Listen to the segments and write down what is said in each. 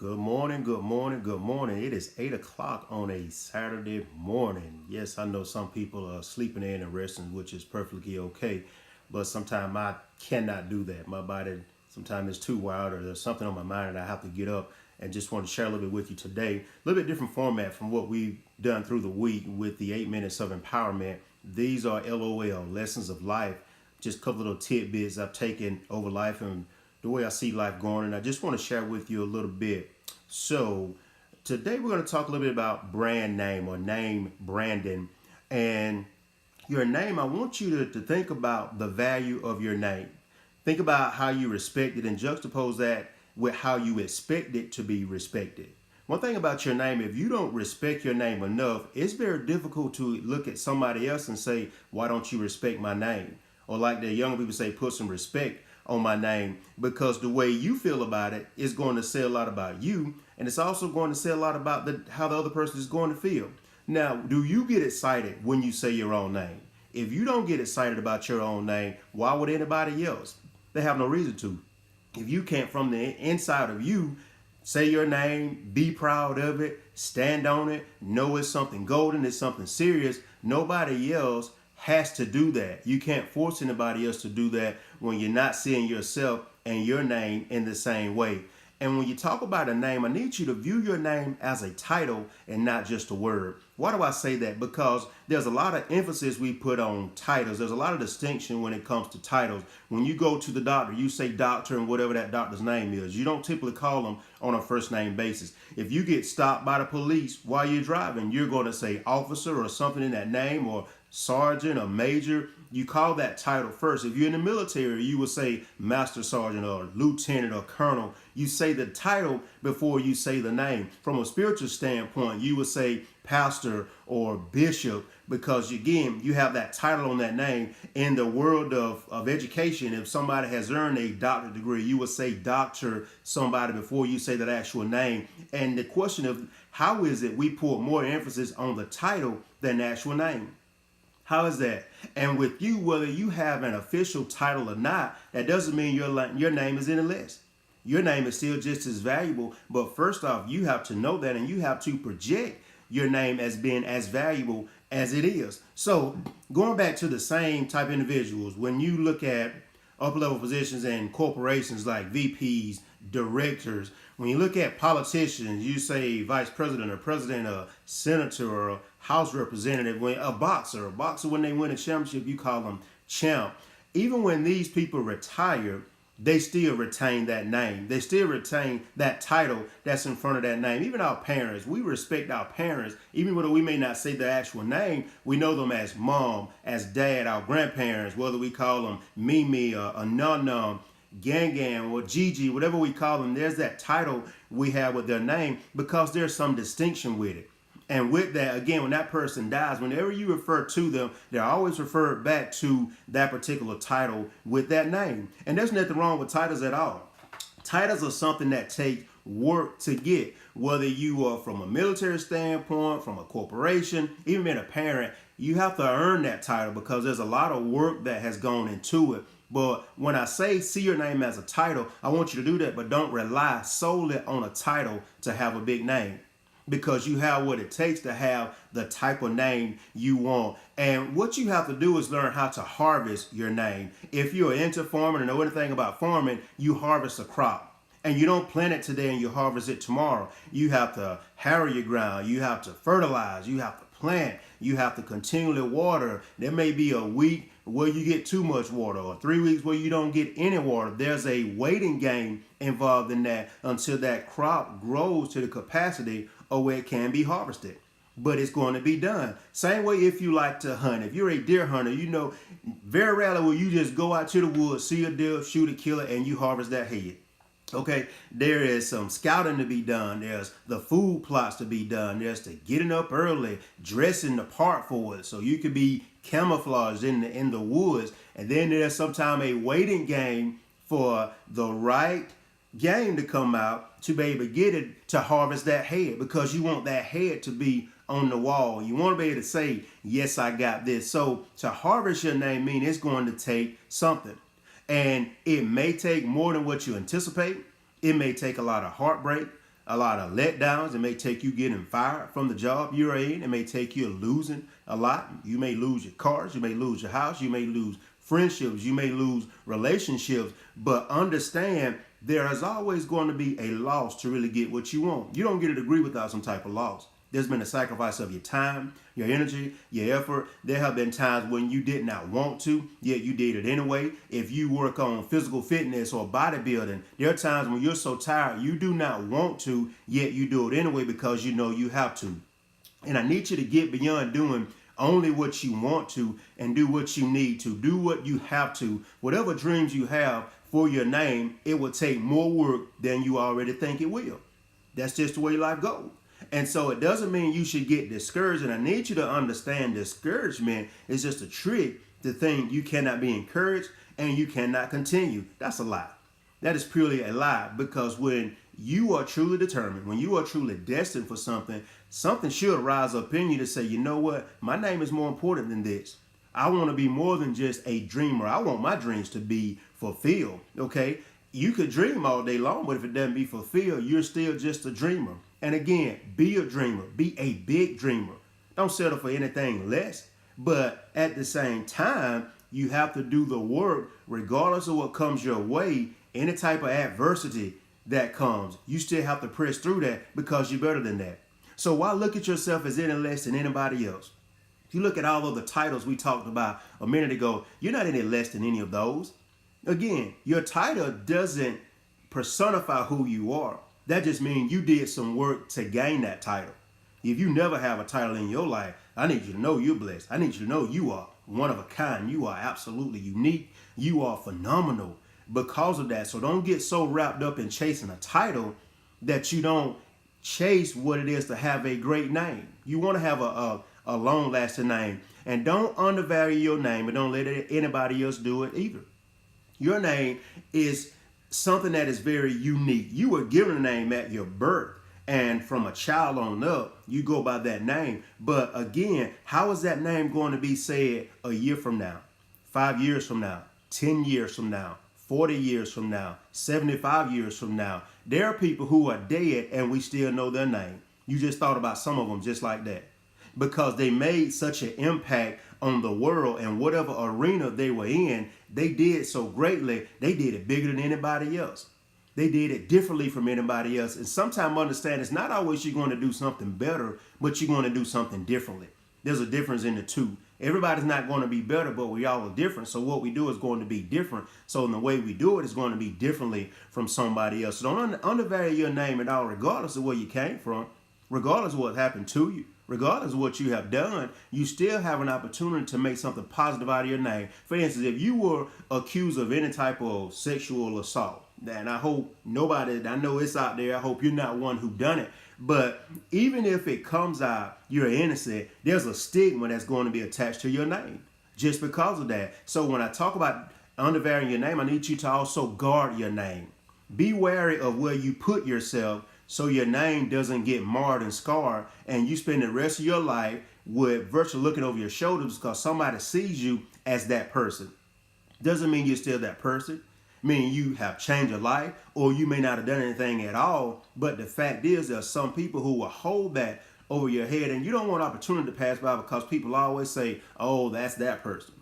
Good morning, good morning, good morning. It is 8 o'clock on a Saturday morning. Yes, I know some people are sleeping in and resting, which is perfectly okay. But sometimes I cannot do that. My body sometimes is too wild, or there's something on my mind and I have to get up and just want to share a little bit with you today. A little bit different format from what we've done through the week with the 8 minutes of empowerment. These are LOL, lessons of life. Just a couple little tidbits I've taken over life and the way I see life going, and I just want to share with you a little bit. So, today we're going to talk a little bit about brand name or name branding. And your name, I want you to think about the value of your name. Think about how you respect it and juxtapose that with how you expect it to be respected. One thing about your name, if you don't respect your name enough, it's very difficult to look at somebody else and say, why don't you respect my name? Or like the young people say, put some respect on my name, because the way you feel about it is going to say a lot about you, and it's also going to say a lot about how the other person is going to feel. Now, do you get excited when you say your own name? If you don't get excited about your own name, why would anybody else? They have no reason to. If you can't, from the inside of you, say your name, be proud of it, stand on it, know it's something golden, it's something serious, nobody else has to do that. You can't force anybody else to do that when you're not seeing yourself and your name in the same way. And when you talk about a name, I need you to view your name as a title and not just a word. Why do I say that? Because there's a lot of emphasis we put on titles. There's a lot of distinction when it comes to titles. When you go to the doctor, you say doctor and whatever that doctor's name is. You don't typically call them on a first name basis. If you get stopped by the police while you're driving, you're going to say officer or something in that name, or sergeant or major. You call that title first. If you're in the military, you will say master sergeant or lieutenant or colonel. You say the title before you say the name. From a spiritual standpoint, you would say pastor or bishop, because again, you have that title on that name. In the world of education, if somebody has earned a doctorate degree, you would say doctor somebody before you say that actual name. And the question of how is it we put more emphasis on the title than the actual name? How is that? And with you, whether you have an official title or not, that doesn't mean your name is any less. Your name is still just as valuable. But first off, you have to know that, and you have to project your name as being as valuable as it is. So going back to the same type of individuals, when you look at upper level positions in corporations like VPs, directors, when you look at politicians, you say vice president or president or senator or house representative. When a boxer, when they win a championship, you call them champ. Even when these people retire, they still retain that name. They still retain that title that's in front of that name. Even our parents, we respect our parents. Even though we may not say the actual name, we know them as mom, as dad, our grandparents, whether we call them Mimi or Num, Gang Gang or Gigi, whatever we call them, there's that title we have with their name because there's some distinction with it. And with that, again, when that person dies, whenever you refer to them, they're always referred back to that particular title with that name. And there's nothing wrong with titles at all. Titles are something that take work to get, whether you are from a military standpoint, from a corporation, even being a parent, you have to earn that title because there's a lot of work that has gone into it. But when I say see your name as a title, I want you to do that, but don't rely solely on a title to have a big name, because you have what it takes to have the type of name you want. And what you have to do is learn how to harvest your name. If you're into farming and know anything about farming, you harvest a crop. And you don't plant it today and you harvest it tomorrow. You have to harrow your ground. You have to fertilize. You have to plant. You have to continually water. There may be a week where you get too much water, or 3 weeks where you don't get any water. There's a waiting game involved in that until that crop grows to the capacity or where it can be harvested. But it's going to be done. Same way if you like to hunt. If you're a deer hunter, you know very rarely will you just go out to the woods, see a deer, shoot it, kill it, and you harvest that head. Okay, there is some scouting to be done. There's the food plots to be done. There's the getting up early, dressing the part for it so you could be camouflaged in the woods. And then there's sometimes a waiting game for the right game to come out to be able to get it to harvest that head, because you want that head to be on the wall. You want to be able to say, yes, I got this. So to harvest your name means it's going to take something. And it may take more than what you anticipate. It may take a lot of heartbreak, a lot of letdowns. It may take you getting fired from the job you're in. It may take you losing a lot. You may lose your cars. You may lose your house. You may lose friendships. You may lose relationships. But understand, there is always going to be a loss to really get what you want. You don't get a degree without some type of loss. There's been a sacrifice of your time, your energy, your effort. There have been times when you did not want to, yet you did it anyway. If you work on physical fitness or bodybuilding, there are times when you're so tired, you do not want to, yet you do it anyway because you know you have to. And I need you to get beyond doing only what you want to and do what you need to. Do what you have to. Whatever dreams you have for your name, it will take more work than you already think it will. That's just the way life goes. And so it doesn't mean you should get discouraged. And I need you to understand discouragement is just a trick to think you cannot be encouraged and you cannot continue. That's a lie. That is purely a lie, because when you are truly determined, when you are truly destined for something, something should rise up in you to say, you know what? My name is more important than this. I want to be more than just a dreamer. I want my dreams to be fulfilled. Okay? You could dream all day long, but if it doesn't be fulfilled, you're still just a dreamer. And again, be a dreamer. Be a big dreamer. Don't settle for anything less. But at the same time, you have to do the work regardless of what comes your way. Any type of adversity that comes, you still have to press through that because you're better than that. So why look at yourself as any less than anybody else? If you look at all of the titles we talked about a minute ago, you're not any less than any of those. Again, your title doesn't personify who you are. That just means you did some work to gain that title. If you never have a title in your life, I need you to know you're blessed. I need you to know you are one of a kind. You are absolutely unique. You are phenomenal because of that. So don't get so wrapped up in chasing a title that you don't chase what it is to have a great name. You want to have a long-lasting name. And don't undervalue your name, and don't let anybody else do it either. Your name is something that is very unique. You were given a name at your birth, and from a child on up, you go by that name. But again, how is that name going to be said a year from now, 5 years from now, 10 years from now, 40 years from now, 75 years from now? There are people who are dead and we still know their name. You just thought about some of them just like that, because they made such an impact on the world, and whatever arena they were in, they did so greatly. They did it bigger than anybody else. They did it differently from anybody else. And sometimes understand it's not always you're going to do something better, but you're going to do something differently. There's a difference in the two. Everybody's not going to be better, but we all are different. So what we do is going to be different. So in the way we do it is going to be differently from somebody else. So don't undervalue your name at all, regardless of where you came from, regardless of what happened to you. Regardless of what you have done, you still have an opportunity to make something positive out of your name. For instance, if you were accused of any type of sexual assault, and I hope nobody, I know it's out there, I hope you're not one who done it, but even if it comes out you're innocent, there's a stigma that's going to be attached to your name just because of that. So when I talk about undervaluing your name, I need you to also guard your name. Be wary of where you put yourself, so your name doesn't get marred and scarred, and you spend the rest of your life with virtually looking over your shoulders because somebody sees you as that person. Doesn't mean you're still that person. Meaning you have changed your life, or you may not have done anything at all. But the fact is, there are some people who will hold that over your head, and you don't want opportunity to pass by because people always say, oh, that's that person.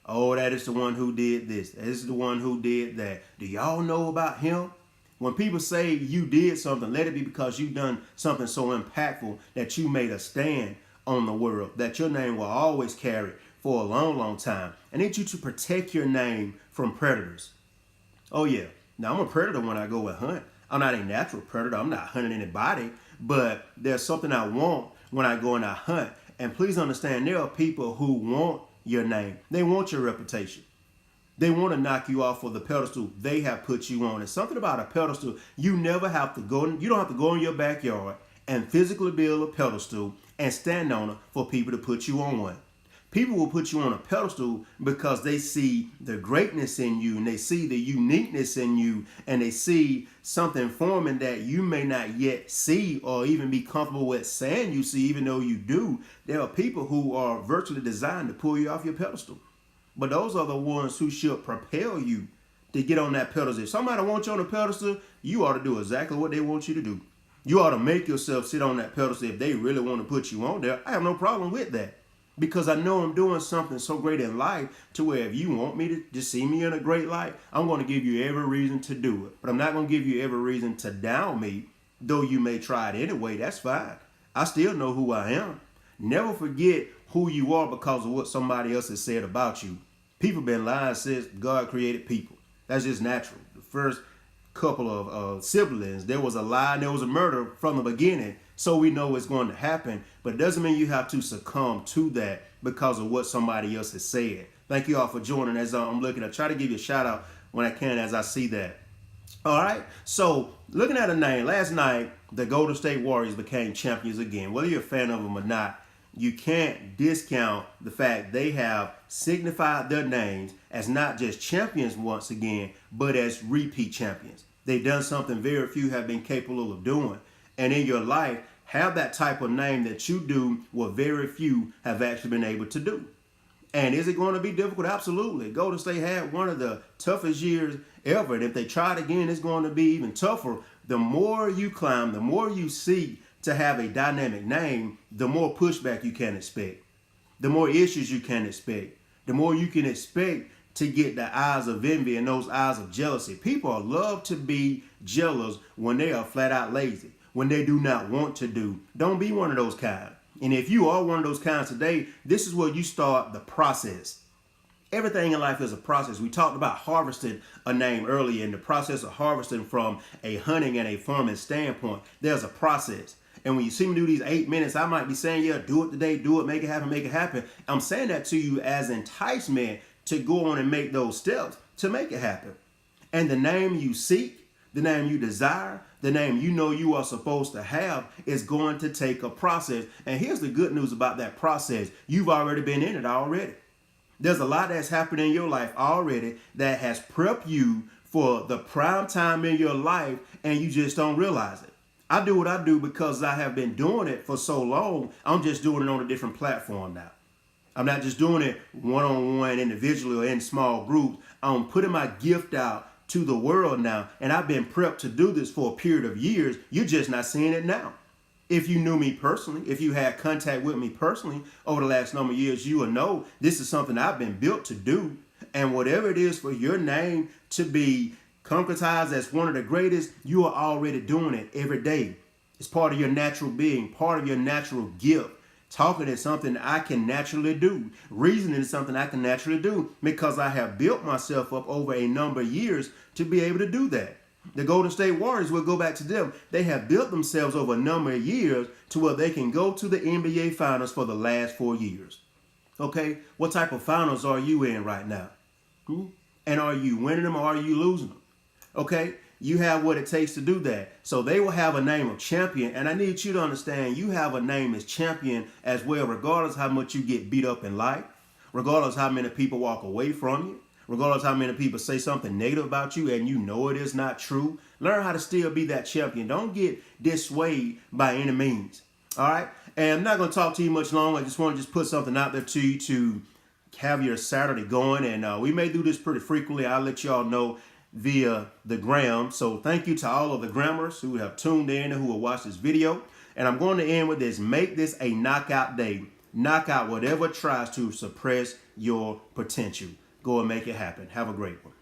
Oh, that is the one who did this. This is the one who did that. Do y'all know about him? When people say you did something, let it be because you've done something so impactful that you made a stand on the world, that your name will always carry for a long, long time. I need you to protect your name from predators. Oh, yeah. Now, I'm a predator when I go and hunt. I'm not a natural predator. I'm not hunting anybody. But there's something I want when I go and I hunt. And please understand, there are people who want your name. They want your reputation. They want to knock you off of the pedestal they have put you on. It's something about a pedestal. You never have to go. You don't have to go in your backyard and physically build a pedestal and stand on it for people to put you on one. People will put you on a pedestal because they see the greatness in you, and they see the uniqueness in you, and they see something forming that you may not yet see or even be comfortable with saying you see, even though you do. There are people who are virtually designed to pull you off your pedestal. But those are the ones who should propel you to get on that pedestal. If somebody wants you on a pedestal, you ought to do exactly what they want you to do. You ought to make yourself sit on that pedestal. If they really want to put you on there, I have no problem with that. Because I know I'm doing something so great in life to where if you want me to just see me in a great light, I'm going to give you every reason to do it. But I'm not going to give you every reason to down me, though you may try it anyway. That's fine. I still know who I am. Never forget who you are because of what somebody else has said about you. People been lying since God created people. That's just natural. The first couple of siblings, there was a lie and there was a murder from the beginning. So we know it's going to happen, but it doesn't mean you have to succumb to that because of what somebody else has said. Thank you all for joining. As I'm looking, I try to give you a shout out when I can as I see that. All right, so looking at a name, last night the Golden State Warriors became champions again. Whether you're a fan of them or not, you can't discount the fact they have signified their names as not just champions once again, but as repeat champions. They've done something very few have been capable of doing. And in your life, have that type of name that you do what very few have actually been able to do. And is it going to be difficult? Absolutely. Golden State had one of the toughest years ever. And if they try it again, it's going to be even tougher. The more you climb, the more you seek to have a dynamic name, the more pushback you can expect. The more issues you can expect. The more you can expect to get the eyes of envy and those eyes of jealousy. People love to be jealous when they are flat out lazy, when they do not want to do. Don't be one of those kind. And if you are one of those kinds today, this is where you start the process. Everything in life is a process. We talked about harvesting a name earlier. In the process of harvesting from a hunting and a farming standpoint, there's a process. And when you see me do these 8 minutes, I might be saying, yeah, do it today, do it, make it happen, make it happen. I'm saying that to you as enticement to go on and make those steps to make it happen. And the name you seek, the name you desire, the name you know you are supposed to have is going to take a process. And here's the good news about that process. You've already been in it already. There's a lot that's happened in your life already that has prepped you for the prime time in your life, and you just don't realize it. I do what I do because I have been doing it for so long. I'm just doing it on a different platform now. I'm not just doing it one-on-one, individually, or in small groups. I'm putting my gift out to the world now, and I've been prepped to do this for a period of years. You're just not seeing it now. If you knew me personally, if you had contact with me personally over the last number of years, you will know this is something I've been built to do. And whatever it is for your name to be concretized as one of the greatest, you are already doing it every day. It's part of your natural being, part of your natural gift. Talking is something I can naturally do. Reasoning is something I can naturally do because I have built myself up over a number of years to be able to do that. The Golden State Warriors, we'll go back to them. They have built themselves over a number of years to where they can go to the NBA Finals for the last 4 years. Okay, what type of finals are you in right now? And are you winning them or are you losing them? Okay, you have what it takes to do that. So they will have a name of champion. And I need you to understand you have a name as champion as well, regardless how much you get beat up in life, regardless how many people walk away from you, regardless how many people say something negative about you and you know it is not true. Learn how to still be that champion. Don't get dissuaded by any means. All right. And I'm not going to talk to you much longer. I just want to put something out there to you to have your Saturday going. And we may do this pretty frequently. I'll let y'all know via the gram. So thank you to all of the grammars who have tuned in and who will watch this video. And I'm going to end with this. Make this a knockout day. Knock out whatever tries to suppress your potential. Go and make it happen. Have a great one.